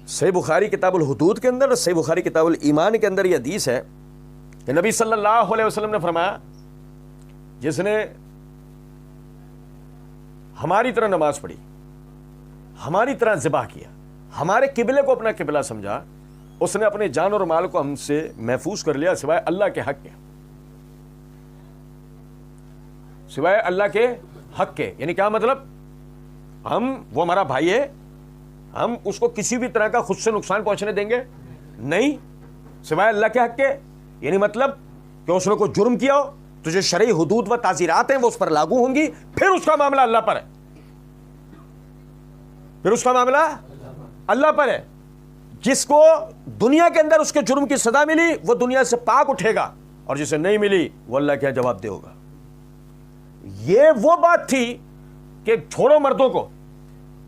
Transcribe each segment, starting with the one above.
صحیح بخاری کتاب الحدود کے اندر اور صحیح بخاری کتاب الایمان کے اندر یہ حدیث ہے کہ نبی صلی اللہ علیہ وسلم نے فرمایا جس نے ہماری طرح نماز پڑھی، ہماری طرح ذبح کیا، ہمارے قبلے کو اپنا قبلہ سمجھا، اس نے اپنے جان اور مال کو ہم سے محفوظ کر لیا سوائے اللہ کے حق کے، سوائے اللہ کے حق کے۔ یعنی کیا مطلب؟ وہ ہمارا بھائی ہے، ہم اس کو کسی بھی طرح کا خود سے نقصان پہنچنے دیں گے نہیں سوائے اللہ کے حق کے۔ یعنی مطلب کہ اس نے کوئی جرم کیا ہو تو جو شرعی حدود و تعزیرات ہیں وہ اس پر لاگو ہوں گی، پھر اس کا معاملہ اللہ پر ہے، پھر اس کا معاملہ اللہ پر ہے۔ جس کو دنیا کے اندر اس کے جرم کی سزا ملی وہ دنیا سے پاک اٹھے گا، اور جسے نہیں ملی وہ اللہ کیا جواب دے ہوگا۔ یہ وہ بات تھی کہ چھوڑو مردوں کو،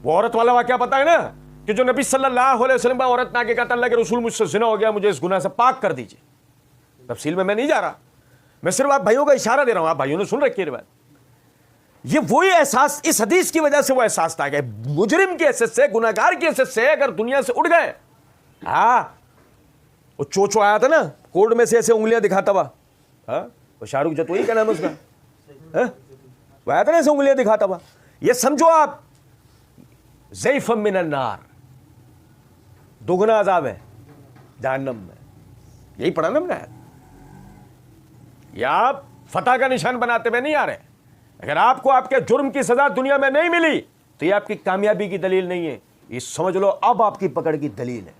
وہ عورت والا واقعہ پتا ہے نا کہ جو نبی صلی اللہ علیہ وسلم عورت نے آگے کہا اللہ کے رسول مجھ سے زنا ہو گیا، مجھے اس گناہ سے پاک کر دیجیے۔ تفصیل میں نہیں جا رہا، میں صرف آپ بھائیوں کا اشارہ دے رہا ہوں، آپ بھائیوں نے سن رکھی ہے روایت۔ یہ وہی احساس اس حدیث کی وجہ سے وہ احساس تھا کہ مجرم کی حیثیت سے، گناہگار کی حیثیت سے اگر دنیا سے اٹھ گئے، وہ چوچو آیا تھا نا کورٹ میں سے ایسے انگلیاں دکھاتا ہوا، وہ شاہ رخ جتوئی کا نام ہے اس کا، وہ آیا تھا نا ایسے انگلیاں دکھاتا ہوا، یہ سمجھو آپ ضیف من النار، دگنا عذاب ہے جہنم میں۔ یہی پڑھا نا ہم نے، یہ آپ فتح کا نشان بناتے ہوئے نہیں آ رہے۔ اگر آپ کو آپ کے جرم کی سزا دنیا میں نہیں ملی تو یہ آپ کی کامیابی کی دلیل نہیں ہے، یہ سمجھ لو اب آپ کی پکڑ کی دلیل ہے۔